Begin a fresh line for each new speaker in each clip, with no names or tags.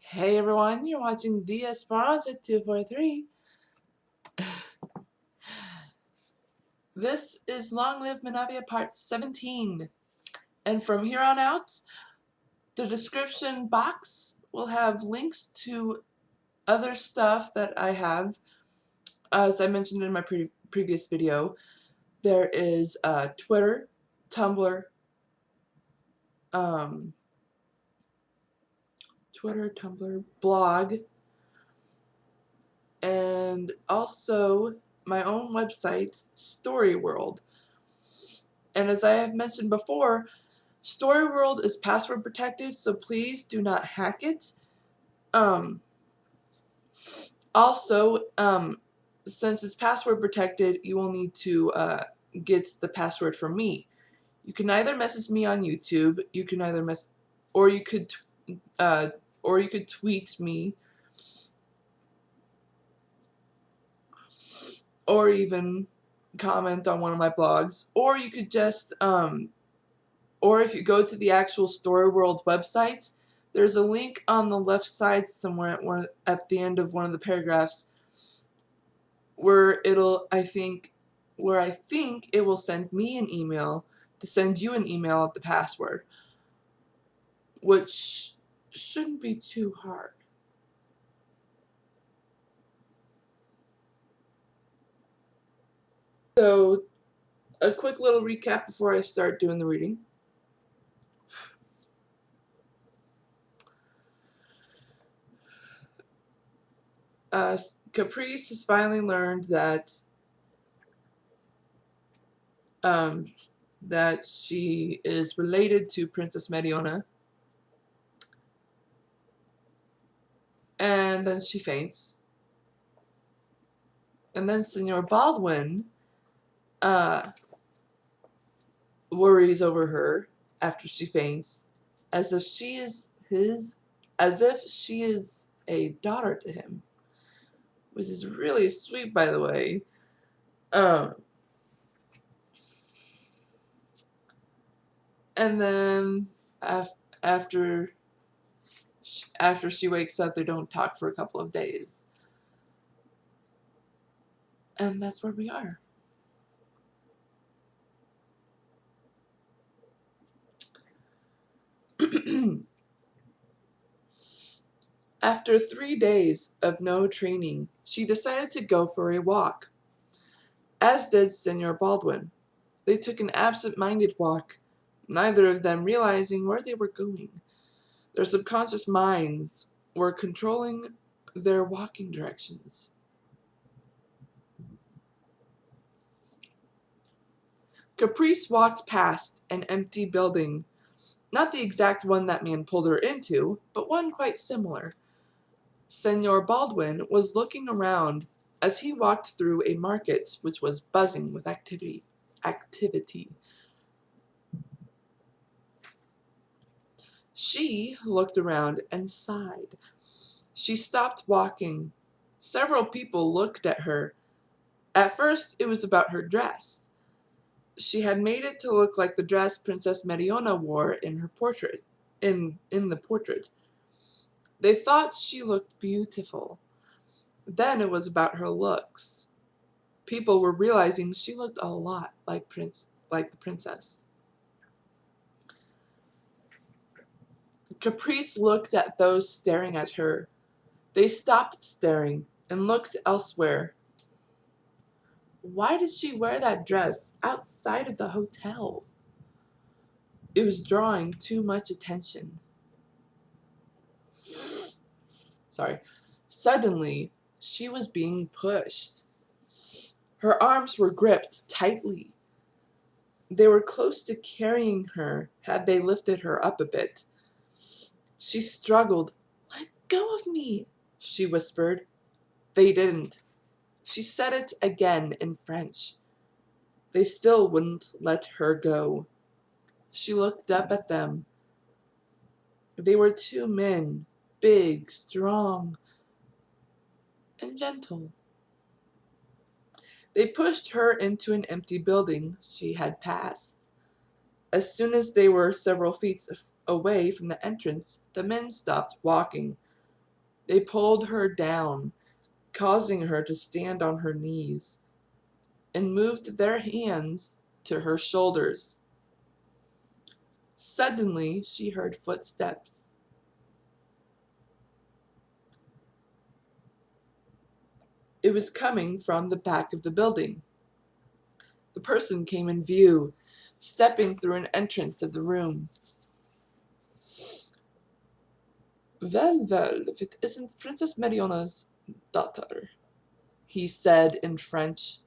Hey everyone, you're watching The Esperanza 243. This is Long Live Menavia Part 17. And from here on out, the description box will have links to other stuff that I have. As I mentioned in my previous video, there is Twitter, Tumblr, blog, and also my own website, Storyworld. And as I have mentioned before, Storyworld is password protected, so please do not hack it. Also, since it's password protected, you will need to get the password from me. You can either message me on YouTube, you can either or you could tweet me, or even comment on one of my blogs, or you could just or if you go to the actual Storyworld website, there's a link on the left side somewhere at the end of one of the paragraphs where I think it will send me an email to send you an email of the password, which shouldn't be too hard. So, a quick little recap before I start doing the reading. Caprice has finally learned that that she is related to Princess Mediona, and then she faints. And then Senor Baldwin worries over her after she faints, as if she is a daughter to him, which is really sweet, by the way. And then after she wakes up, they don't talk for a couple of days, and that's where we are. After 3 days of no training, she decided to go for a walk, as did Senor Baldwin. They took an absent-minded walk, neither of them realizing where they were going. Their subconscious minds were controlling their walking directions. Caprice walked past an empty building, not the exact one that man pulled her into, but one quite similar. Senor Baldwin was looking around as he walked through a market which was buzzing with activity. She looked around and sighed. She stopped walking. Several people looked at her. At first, it was about her dress. She had made it to look like the dress Princess Mediona wore in her portrait, in the portrait. They thought she looked beautiful. Then it was about her looks. People were realizing she looked a lot like the princess. Caprice looked at those staring at her. They stopped staring and looked elsewhere. Why did she wear that dress outside of the hotel? It was drawing too much attention. Suddenly, she was being pushed. Her arms were gripped tightly. They were close to carrying her had they lifted her up a bit. She struggled. "Let go of me," she whispered. They didn't. She said it again in French. They still wouldn't let her go. She looked up at them. They were two men, big, strong, and gentle. They pushed her into an empty building she had passed. As soon as they were several feet away from the entrance, the men stopped walking. They pulled her down, causing her to stand on her knees, and moved their hands to her shoulders. Suddenly, she heard footsteps. It was coming from the back of the building. The person came in view, stepping through an entrance of the room. Well, if it isn't Princess Mariona's daughter, he said in French.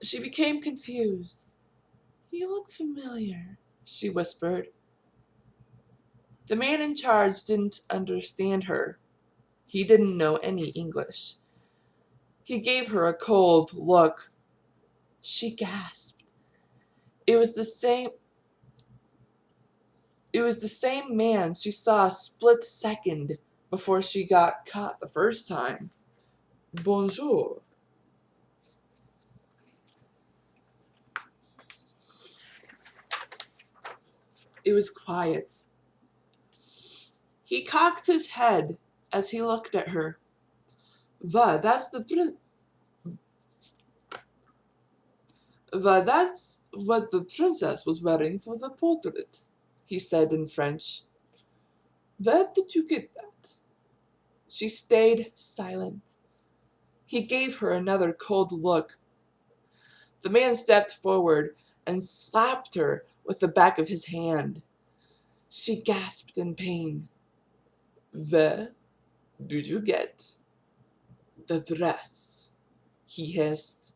She became confused. You look familiar, she whispered. The man in charge didn't understand her. He didn't know any English. He gave her a cold look. She gasped. It was the same man she saw a split second before she got caught the first time. Bonjour. It was quiet. He cocked his head as he looked at her. That's what the princess was wearing for the portrait, he said in French. Where did you get that? She stayed silent. He gave her another cold look. The man stepped forward and slapped her with the back of his hand. She gasped in pain. Where did you get the dress? He hissed.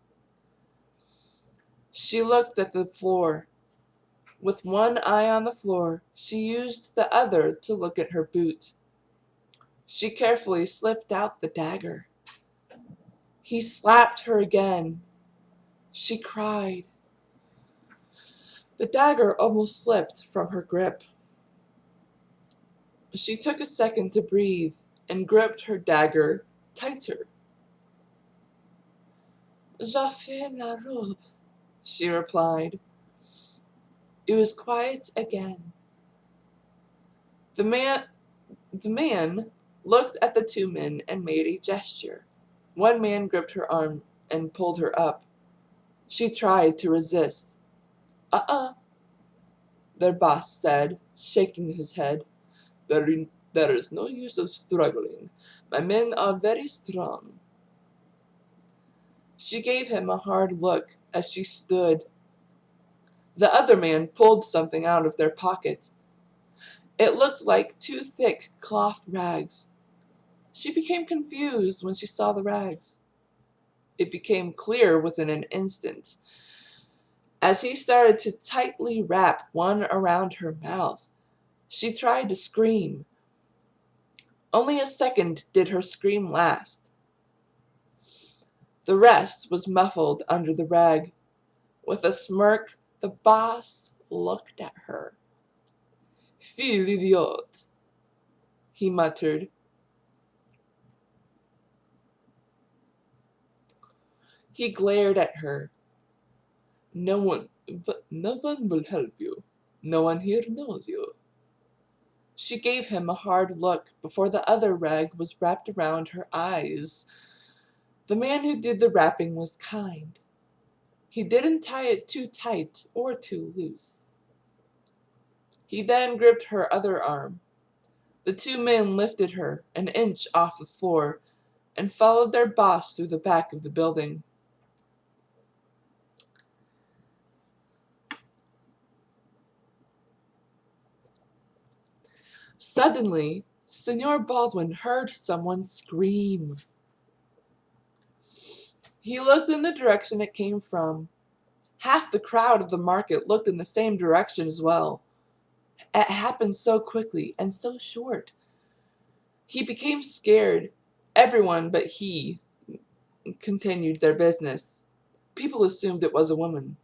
She looked at the floor. With one eye on the floor, she used the other to look at her boot. She carefully slipped out the dagger. He slapped her again. She cried. The dagger almost slipped from her grip. She took a second to breathe and gripped her dagger tighter. J'ai fait la robe, she replied. It was quiet again. The man looked at the two men and made a gesture. One man gripped her arm and pulled her up. She tried to resist. Their boss said, shaking his head. There is no use of struggling. My men are very strong. She gave him a hard look as she stood. The other man pulled something out of their pocket. It looked like two thick cloth rags. She became confused when she saw the rags. It became clear within an instant. As he started to tightly wrap one around her mouth, she tried to scream. Only a second did her scream last. The rest was muffled under the rag. With a smirk, the boss looked at her. Fille idiot, he muttered. He glared at her. No one will help you. No one here knows you. She gave him a hard look before the other rag was wrapped around her eyes. The man who did the wrapping was kind. He didn't tie it too tight or too loose. He then gripped her other arm. The two men lifted her an inch off the floor and followed their boss through the back of the building. Suddenly, Senor Baldwin heard someone scream. He looked in the direction it came from. Half the crowd of the market looked in the same direction as well. It happened so quickly and so short. He became scared. Everyone but he continued their business. People assumed it was a woman,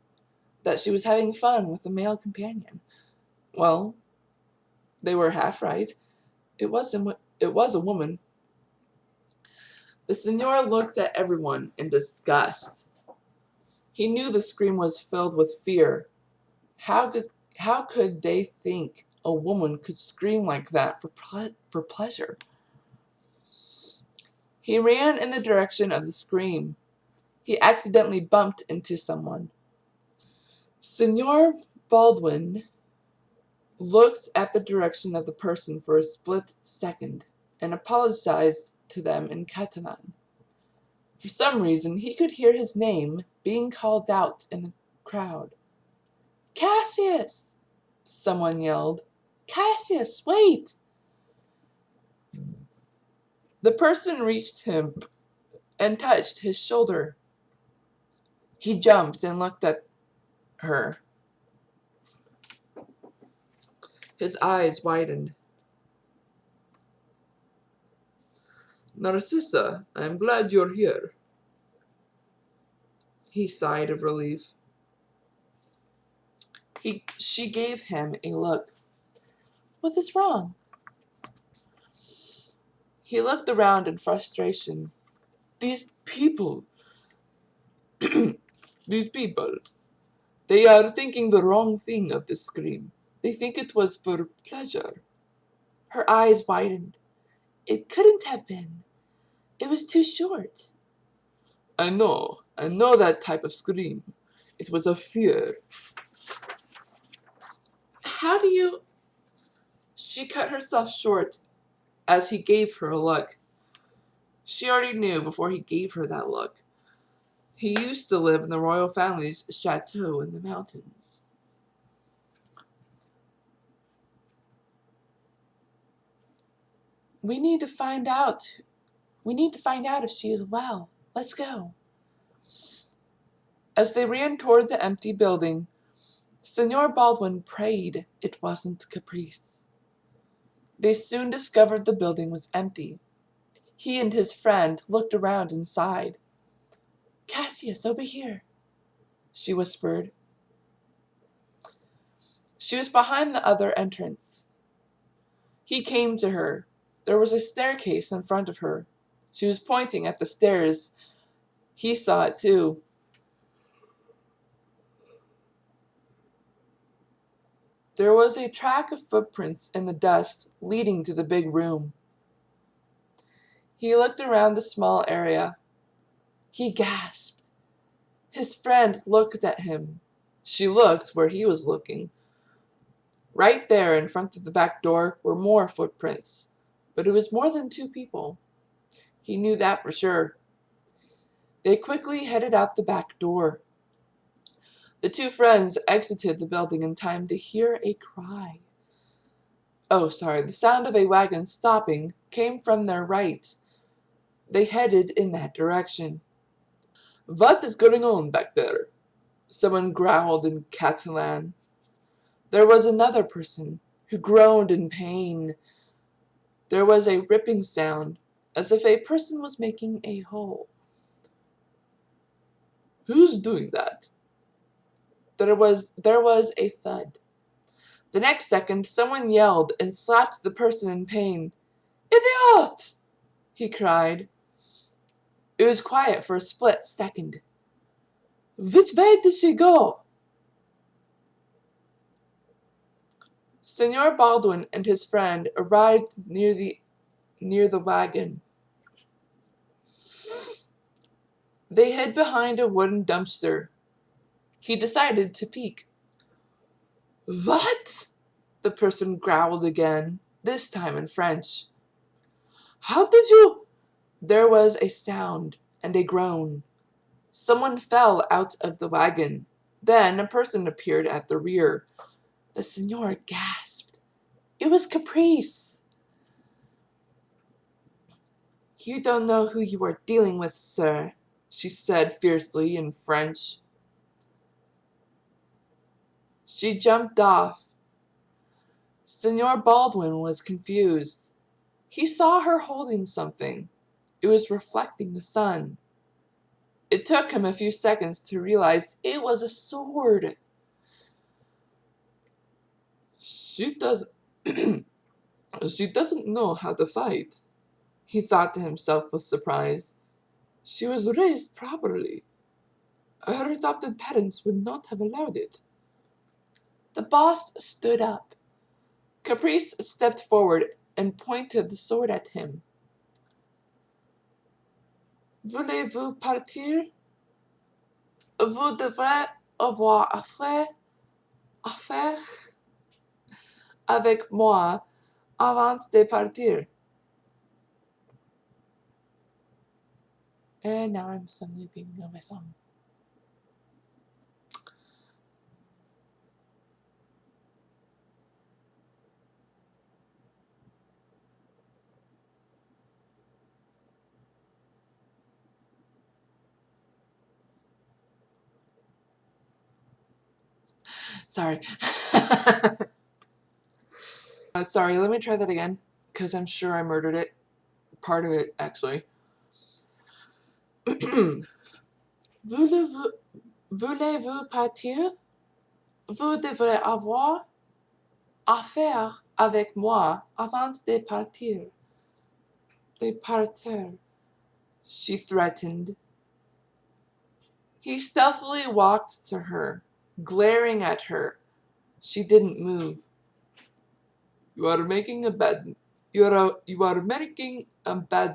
that she was having fun with a male companion. Well, they were half right. It was a woman. The Senor looked at everyone in disgust. He knew the scream was filled with fear. How could they think a woman could scream like that for pleasure? He ran in the direction of the scream. He accidentally bumped into someone. Senor Baldwin looked at the direction of the person for a split second and apologized to them in Catalan. For some reason, he could hear his name being called out in the crowd. "Cassius!" someone yelled. "Cassius, wait!" The person reached him and touched his shoulder. He jumped and looked at her. His eyes widened. "Narcissa, I'm glad you're here." He sighed of relief. She gave him a look. "What is wrong?" He looked around in frustration. These people, these people, they are thinking the wrong thing of this scream. They think it was for pleasure." Her eyes widened. "It couldn't have been. It was too short." I know that type of scream. It was of fear." "How do you—" She cut herself short as he gave her a look. She already knew before he gave her that look. He used to live in the royal family's chateau in the mountains. We need to find out if she is well. Let's go." As they ran toward the empty building, Senor Baldwin prayed it wasn't Caprice. They soon discovered the building was empty. He and his friend looked around and sighed. "Cassius, over here," she whispered. She was behind the other entrance. He came to her. There was a staircase in front of her. She was pointing at the stairs. He saw it too. There was a track of footprints in the dust leading to the big room. He looked around the small area. He gasped. His friend looked at him. She looked where he was looking. Right there in front of the back door were more footprints, but it was more than two people. He knew that for sure. They quickly headed out the back door. The two friends exited the building in time to hear a cry. The sound of a wagon stopping came from their right. They headed in that direction. "What is going on back there?" someone growled in Catalan. There was another person who groaned in pain. There was a ripping sound, as if a person was making a hole. "Who's doing that?" There was a thud. The next second, someone yelled and slapped the person in pain. "Idiot!" he cried. It was quiet for a split second. "Which way did she go?" Senor Baldwin and his friend arrived near the wagon. They hid behind a wooden dumpster. He decided to peek. "What?" the person growled again, this time in French. "How did you—" There was a sound and a groan. Someone fell out of the wagon. Then a person appeared at the rear. The Senor gasped. It was Caprice. "You don't know who you are dealing with, sir," she said fiercely in French. She jumped off. Senor Baldwin was confused. He saw her holding something. It was reflecting the sun. It took him a few seconds to realize it was a sword. She doesn't know how to fight," he thought to himself with surprise. She was raised properly. Her adopted parents would not have allowed it. The boss stood up. Caprice stepped forward and pointed the sword at him. Voulez-vous partir? Vous devrez avoir affaire avec moi avant de partir. And now I'm suddenly thinking of my song. Sorry. Sorry, let me try that again, because I'm sure I murdered it. Part of it, actually. Voulez-vous partir? Vous devrez avoir affaire avec moi avant de partir. De partir, she threatened. He stealthily walked to her, glaring at her. She didn't move. You are making a bad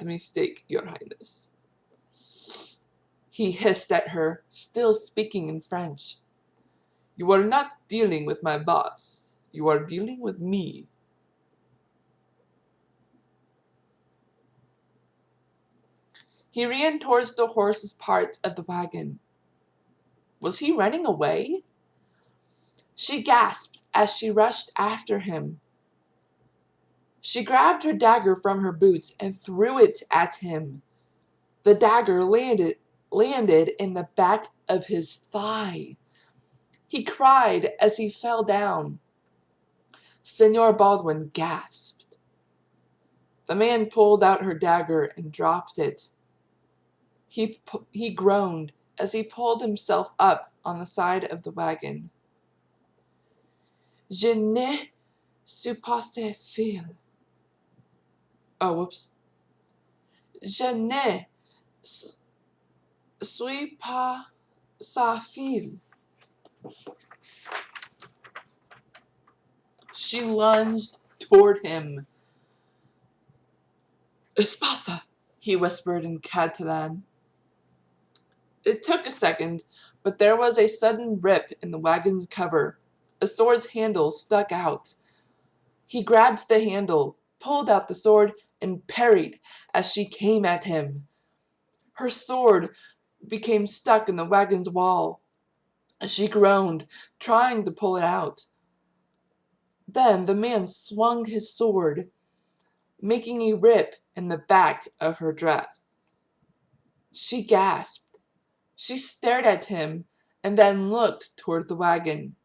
mistake, Your Highness. He hissed at her, still speaking in French. You are not dealing with my boss. You are dealing with me. He ran towards the horse's part of the wagon. Was he running away? She gasped as she rushed after him. She grabbed her dagger from her boots and threw it at him. The dagger landed in the back of his thigh. He cried as he fell down. Senor Baldwin gasped. The man pulled out her dagger and dropped it. He groaned as he pulled himself up on the side of the wagon. Je ne suis pas sa fille. Oh, whoops. Je ne suis pas sa fille. She lunged toward him. Espasa, he whispered in Catalan. It took a second, but there was a sudden rip in the wagon's cover. A sword's handle stuck out. He grabbed the handle, pulled out the sword, and parried as she came at him. Her sword became stuck in the wagon's wall. She groaned, trying to pull it out. Then the man swung his sword, making a rip in the back of her dress. She gasped. She stared at him and then looked toward the wagon.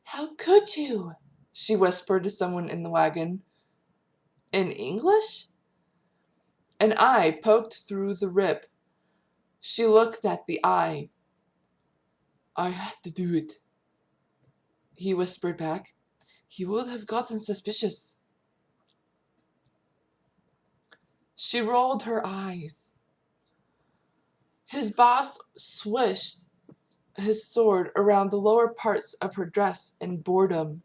How could you? She whispered to someone in the wagon. In English? An eye poked through the rip. She looked at the eye. I had to do it, he whispered back. He would have gotten suspicious. She rolled her eyes. His boss swished his sword around the lower parts of her dress in boredom.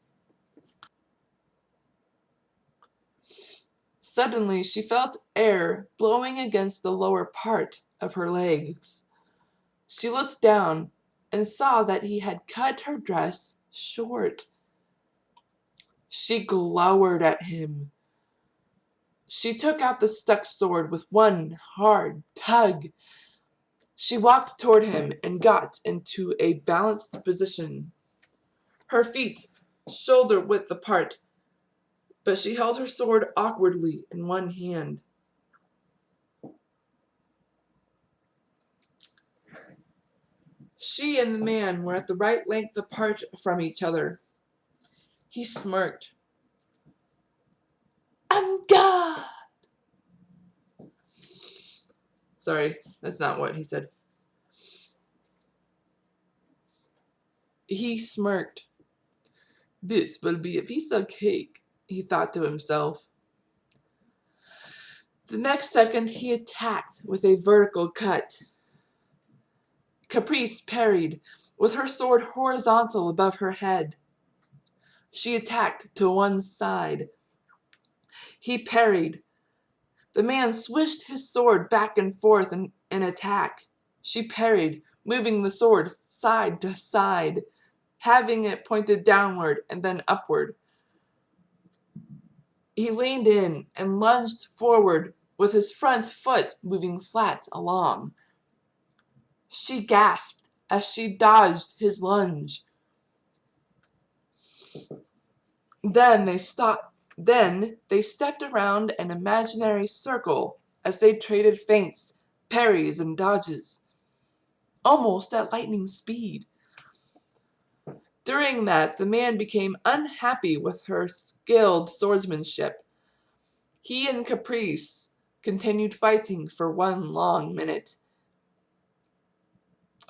Suddenly, she felt air blowing against the lower part of her legs. She looked down and saw that he had cut her dress short. She glowered at him. She took out the stuck sword with one hard tug. She walked toward him and got into a balanced position. Her feet shoulder-width apart, but she held her sword awkwardly in one hand. She and the man were at the right length apart from each other. He smirked. I'm God! Sorry, that's not what he said. He smirked. This will be a piece of cake, he thought to himself. The next second, he attacked with a vertical cut. Caprice parried, with her sword horizontal above her head. She attacked to one side. He parried. The man swished his sword back and forth in attack. She parried, moving the sword side to side, having it pointed downward and then upward. He leaned in and lunged forward with his front foot moving flat along. She gasped as she dodged his lunge. Then they stepped around an imaginary circle as they traded feints, parries, and dodges, almost at lightning speed. During that, the man became unhappy with her skilled swordsmanship. He and Caprice continued fighting for 1 long minute.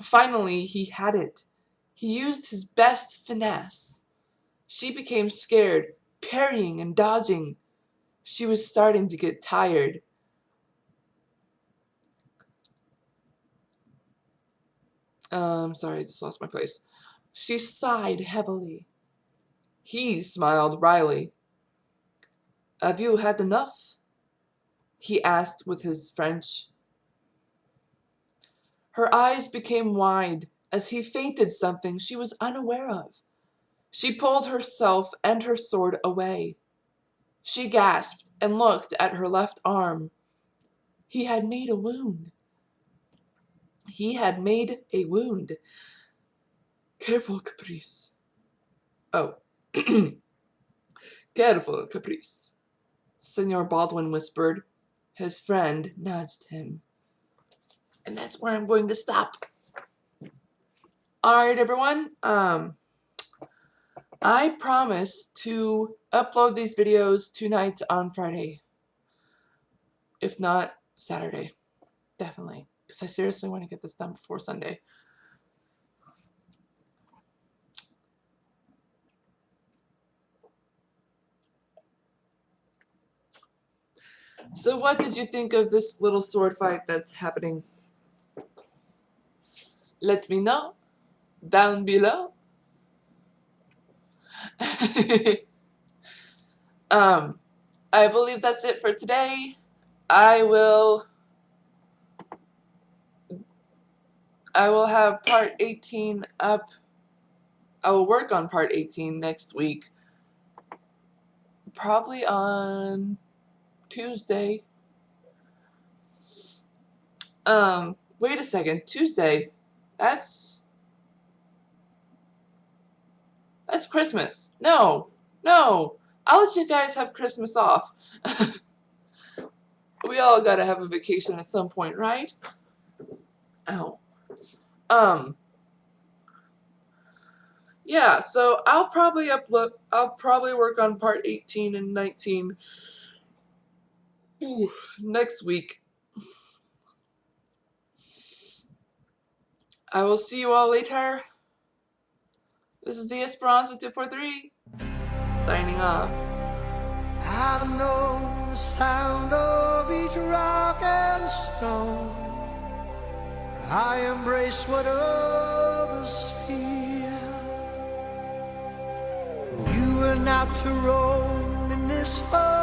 Finally, he had it. He used his best finesse. She became scared, parrying and dodging. She was starting to get tired. Sorry, I just lost my place. She sighed heavily. He smiled wryly. "Have you had enough?" he asked with his French. Her eyes became wide as he feinted something she was unaware of. She pulled herself and her sword away. She gasped and looked at her left arm. He had made a wound. He had made a wound. "Careful, Caprice." "Oh." "Careful, Caprice," Senor Baldwin whispered. His friend nudged him. And that's where I'm going to stop. Alright, everyone. I promise to upload these videos tonight on Friday. If not, Saturday. Definitely. Because I seriously want to get this done before Sunday. So what did you think of this little sword fight that's happening? Let me know down below. I believe that's it for today. I will have part 18 up. I will work on part 18 next week. Probably on Tuesday. Wait a second. Tuesday. That's Christmas. No. I'll let you guys have Christmas off. We all gotta have a vacation at some point, right? Ow. Yeah, so I'll probably work on part 18 and 19 next week. I will see you all later. This is the Esperanza 243 signing off.
I know the sound of each rock and stone. I embrace what others fear. You are not to roam in this far.